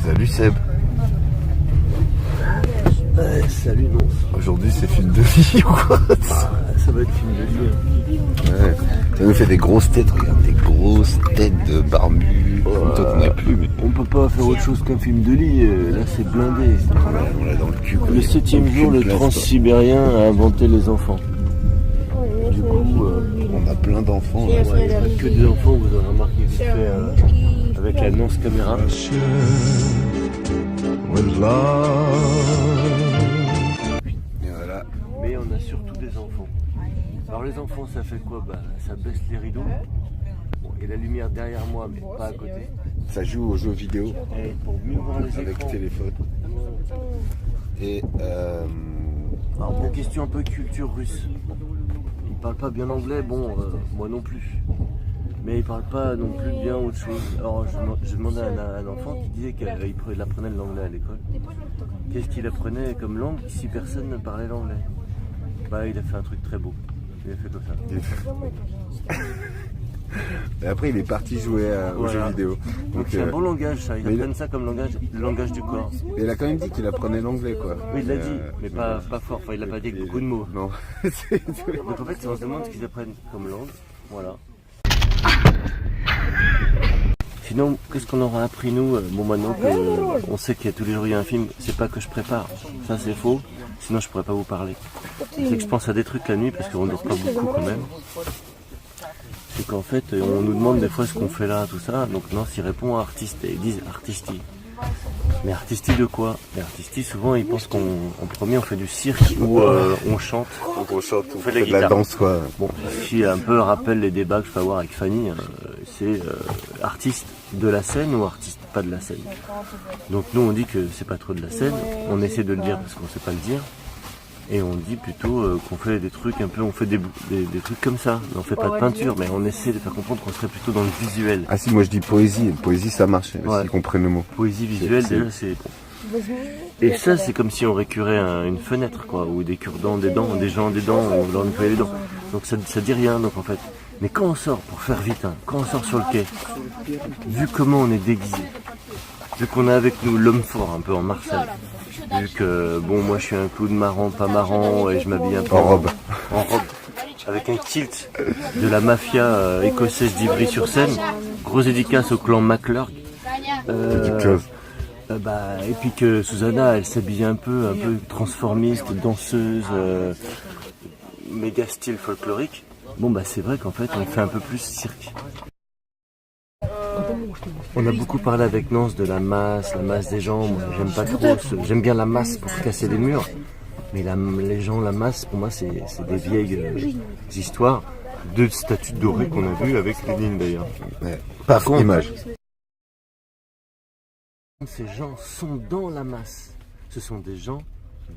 Salut Seb. Ouais, salut non. Aujourd'hui c'est film de vie ou quoi? Ça va être film de vie. Ouais. Ça nous fait des grosses têtes, regarde, des grosses têtes de barbus. Toi t'en as plus, mais On peut pas faire autre chose qu'un film de lit, là c'est blindé. on l'a dans le cul. Quoi. Le 7e jour, le transsibérien a inventé les enfants. Du coup, on a plein d'enfants. ouais, il n'y a pas que des enfants, vous aurez remarqué vite fait avec la Nance caméra. Et voilà. Mais on a surtout des enfants. Alors les enfants ça fait quoi? Ça baisse les rideaux. Bon, et la lumière derrière moi mais pas à côté. Ça joue aux jeux vidéo Et pour mieux voir les avec écrans. téléphone. Et Alors pour question un peu culture russe. Ils parlent pas bien anglais, moi non plus. Mais ils parlent pas non plus bien autre chose. Alors je demandais à un enfant qui disait qu'il apprenait l'anglais à l'école. Qu'est-ce qu'il apprenait comme langue si personne ne parlait l'anglais? Il a fait un truc très beau. Il a fait comme ça. Et après il est parti jouer aux jeux vidéo. Donc c'est un bon langage ça, ils apprennent ça comme langage, le langage du corps. Et il a quand même dit qu'il apprenait l'anglais quoi. Oui il l'a dit, mais pas fort, enfin il l'a pas dit avec beaucoup de mots. Non. Donc en fait on se demande ce qu'ils apprennent comme langue, voilà. Sinon, qu'est-ce qu'on aura appris nous? Maintenant qu'on sait qu'il y a tous les jours il y a un film, c'est pas que je prépare, ça c'est faux, sinon je pourrais pas vous parler. C'est que je pense à des trucs la nuit parce qu'on dort pas beaucoup quand même. C'est qu'en fait, on nous demande des fois ce qu'on fait là, tout ça, donc Nance il répond à artiste, et ils disent artisti. Mais artisti de quoi? Les artisti souvent ils pensent qu'en premier on fait du cirque ou on chante. Donc on chante, on fait fait de la danse quoi. Bon, si un peu rappelle les débats que je peux avoir avec Fanny, c'est artiste de la scène ou artiste pas de la scène. Donc nous on dit que c'est pas trop de la scène, on essaie de le dire parce qu'on sait pas le dire. Et on dit plutôt qu'on fait des trucs un peu, on fait des trucs comme ça. On fait pas de peinture, mais on essaie de faire comprendre qu'on serait plutôt dans le visuel. Ah si, moi je dis poésie, poésie ça marche, Ouais. s'ils comprennent le mot. Poésie visuelle, déjà c'est... Et ça c'est comme si on récurait une fenêtre, quoi, ou des cure-dents, des dents, des gens des dents, on leur nettoyait les dents. Donc ça dit rien, donc en fait. Mais quand on sort, pour faire vite, quand on sort sur le quai, vu comment on est déguisé, vu qu'on a avec nous l'homme fort un peu en Marseille, vu que moi je suis un clown marrant, pas marrant, et je m'habille un peu En robe. Avec un kilt de la mafia écossaise d'Ivry-sur-Seine, grosse dédicace au clan McClurg. Petite chose. Et puis que Susanna elle s'habille un peu transformiste, danseuse, méga style folklorique. C'est vrai qu'en fait on fait un peu plus cirque. On a beaucoup parlé avec Nance de la masse des gens. Moi, j'aime pas trop. J'aime bien la masse pour casser les murs. Mais les gens, la masse, pour moi, c'est des vieilles histoires de statues dorées qu'on a vues avec Lénine d'ailleurs. Ouais. Par contre, image. Ces gens sont dans la masse. Ce sont des gens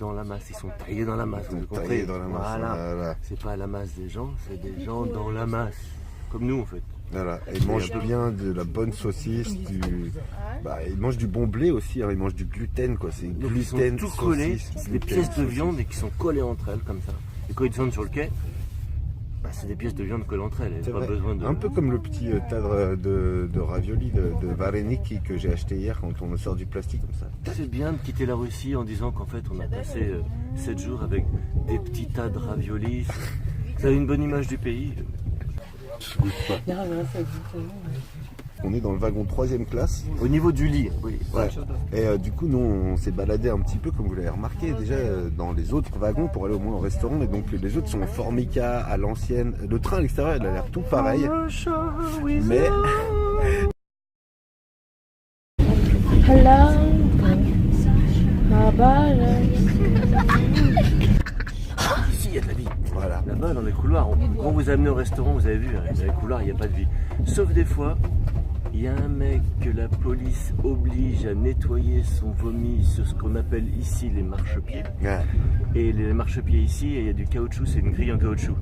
dans la masse. Ils sont taillés dans la masse. Vous comprenez? Voilà. C'est pas la masse des gens, c'est des gens dans la masse. Comme nous en fait. Voilà, et ils mangent bien de la bonne saucisse, ils mangent du bon blé aussi, ils mangent du gluten quoi, c'est Donc gluten, ils sont tout collés, c'est des pièces de viande et qui sont collées entre elles comme ça. Et quand ils descendent sur le quai, c'est des pièces de viande collées entre elles, pas besoin de... Un peu comme le petit tas de raviolis de Vareniki que j'ai acheté hier quand on sort du plastique comme ça. C'est bien de quitter la Russie en disant qu'en fait on a passé 7 jours avec des petits tas de raviolis, ça a une bonne image du pays. On est dans le wagon 3e classe. Au niveau du lit, oui. Ouais. Et du coup, nous, on s'est baladé un petit peu, comme vous l'avez remarqué, déjà dans les autres wagons pour aller au moins au restaurant. Et donc, les autres sont en formica, à l'ancienne. Le train à l'extérieur, il a l'air tout pareil. Mais... Ici, il y a de la vie. Voilà. Là-bas, dans les couloirs, quand vous amenez au restaurant, vous avez vu, dans les couloirs, il n'y a pas de vie. Sauf des fois, il y a un mec que la police oblige à nettoyer son vomi sur ce qu'on appelle ici les marchepieds. Ouais. Et les marchepieds ici, il y a du caoutchouc, c'est une grille en caoutchouc.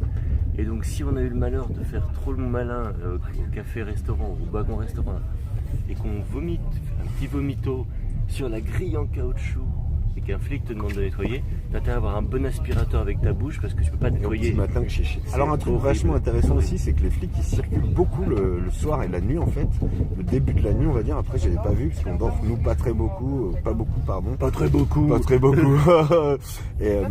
Et donc, si on a eu le malheur de faire trop le malin au café-restaurant, au wagon-restaurant, et qu'on vomite un petit vomito sur la grille en caoutchouc et qu'un flic te demande de nettoyer, t'as intérêt à avoir un bon aspirateur avec ta bouche parce que tu peux pas nettoyer. Matin, alors un truc vachement intéressant aussi, c'est que les flics ils circulent beaucoup le soir et la nuit en fait. Le début de la nuit on va dire, après je l'ai pas vu parce qu'on dort nous pas très beaucoup, pas beaucoup pardon. Pas très beaucoup. Pas très beaucoup. et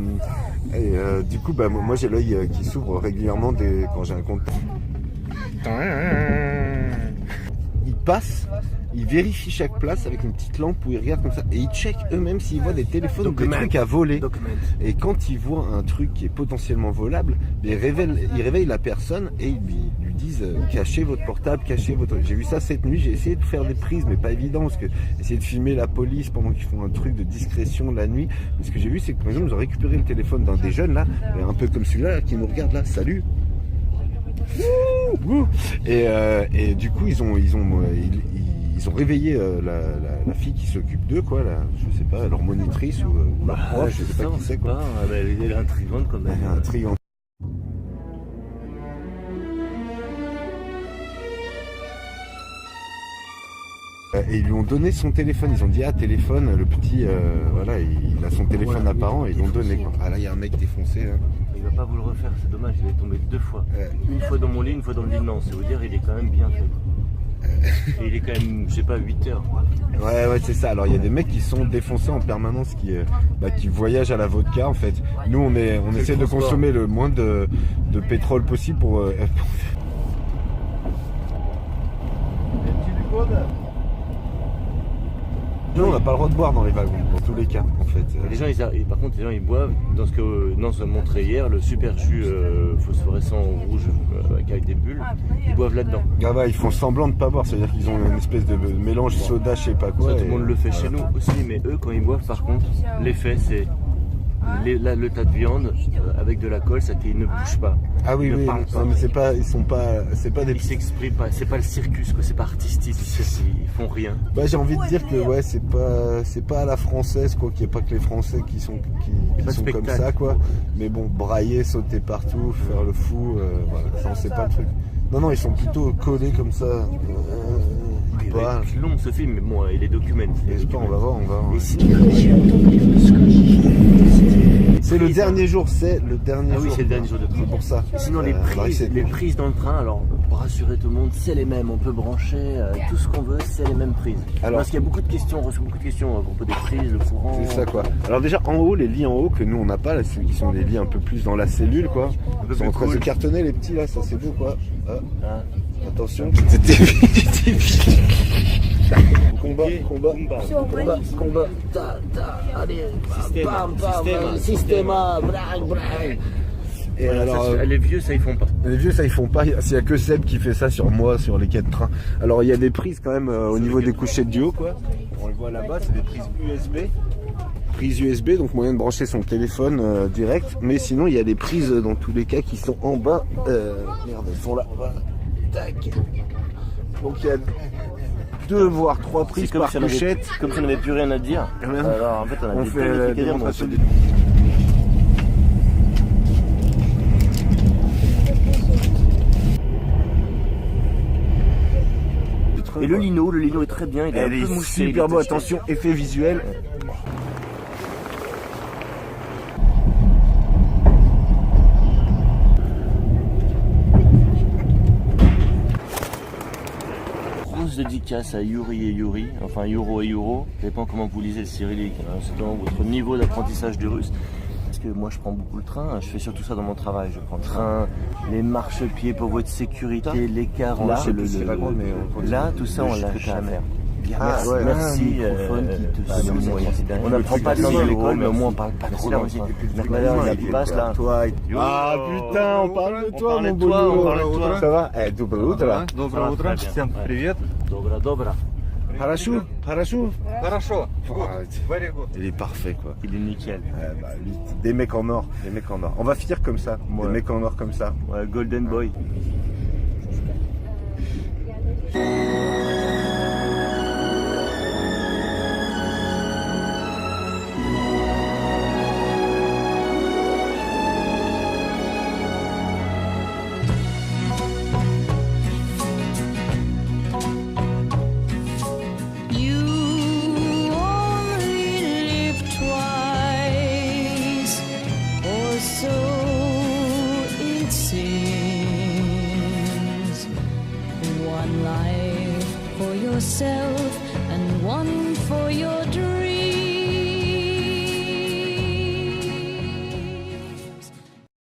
du coup bah, moi j'ai l'œil qui s'ouvre régulièrement quand j'ai un compte. Ils passent, ils vérifient chaque place avec une petite lampe où ils regardent comme ça et ils checkent eux-mêmes s'ils voient des téléphones ou des trucs à voler. Et quand ils voient un truc qui est potentiellement volable, ils réveillent la personne et ils lui disent cachez votre portable, cachez votre... J'ai vu ça cette nuit, j'ai essayé de faire des prises mais pas évident parce que essayer de filmer la police pendant qu'ils font un truc de discrétion la nuit. Mais ce que j'ai vu c'est que par exemple ils ont récupéré le téléphone d'un des jeunes là, un peu comme celui-là qui nous regarde là, salut. Et du coup ils ont réveillé la fille qui s'occupe d'eux quoi, je sais pas, leur monitrice ou leur prof, je sais pas qui c'est quoi. Elle est intrigante quand même. Elle est intrigante. Et ils lui ont donné son téléphone, ils ont dit téléphone, le petit, voilà, il a son téléphone apparent et ils l'ont donné quoi. Ah là il y a un mec défoncé là. Il va pas vous le refaire, c'est dommage, il est tombé 2 fois. Une fois dans mon lit, une fois dans le lit de Nantes, c'est vous dire il est quand même bien fait. Et il est quand même, je sais pas, 8 heures. Ouais c'est ça, alors il y a des mecs qui sont défoncés en permanence, qui voyagent à la vodka en fait. Nous on essaie de consommer le moins de pétrole possible pour... Nous on n'a pas le droit de boire dans les wagons, dans tous les cas en fait. Les gens, par contre les gens ils boivent dans ce que Nance a montré hier, le super jus phosphorescent rouge avec des bulles, ils boivent là-dedans. Ah bah, ils font semblant de pas boire, c'est-à-dire qu'ils ont une espèce de mélange soda, je sais pas quoi. Ça, tout le monde le fait chez nous aussi, mais eux quand ils boivent par contre, l'effet c'est le tas de viande avec de la colle, ça qu'ils ne bougent pas. Ah oui, oui, non, mais c'est pas des... Ils s'expriment pas, c'est pas le circus quoi, c'est pas artistique, ils font rien. Bah j'ai envie de dire que ouais, c'est pas à la française quoi, qu'il n'y a pas que les Français qui sont comme ça quoi. Mais bon, brailler, sauter partout, faire le fou, voilà, ça on sait pas le truc. Non, ils sont plutôt collés comme ça. Il va être long ce film, mais bon, il est documenté. On va voir. C'est le dernier jour, Ah oui, c'est le dernier jour de train. C'est pour ça. Sinon, les prises dans le train, alors pour rassurer tout le monde, c'est les mêmes. On peut brancher tout ce qu'on veut, c'est les mêmes prises. Parce qu'il y a beaucoup de questions, on reçoit beaucoup de questions à propos des prises, le courant. C'est ça quoi. Alors déjà en haut, les lits en haut que nous on n'a pas, là, ceux qui sont des lits un peu plus dans la cellule quoi. Ils sont en train de se cartonner les petits là, ça c'est beau quoi. Attention. C'était combat. Allez, systéma, Et alors, les vieux ça ils font pas. Les vieux ça ils font pas. S'il y a que Seb qui fait ça sur moi, sur les quais de train. Alors il y a des prises quand même au niveau des couchettes du haut quoi. On le voit là-bas, c'est des prises USB. Prise USB, donc moyen de brancher son téléphone direct. Mais sinon il y a des prises dans tous les cas qui sont en bas. Merde, elles sont là. Voilà. Tac. Donc il y a 2 voire 3 prises par couchette. Comme si on n'avait plus rien à dire. Alors en fait on a des fait des démonstration. Et le lino est très bien, il est un peu moussé. Super beau, attention, effet visuel. Dédicace à Yuri et Yuri, enfin Euro et Euro, ça dépend comment vous lisez le cyrillique, c'est dans votre niveau d'apprentissage du russe. Parce que moi je prends beaucoup le train, je fais surtout ça dans mon travail, je prends le train, les marchepieds pour votre sécurité, l'écart entre là, tout ça on lâche jamais. Merci. On n'apprend pas de langue à l'école, mais au moins on parle pas trop dans le qui passe là. Ah putain, on parle de toi mon beau. Ça va? Доброе утро. Доброе утро. Всем привет. Добра. Хорошо? Хорошо. Very good. Il est parfait quoi. Il est nickel. Des mecs en or, On va finir comme ça, des mecs en or comme ça. Ouais, Golden Boy. You only live twice. One life for yourself and one for your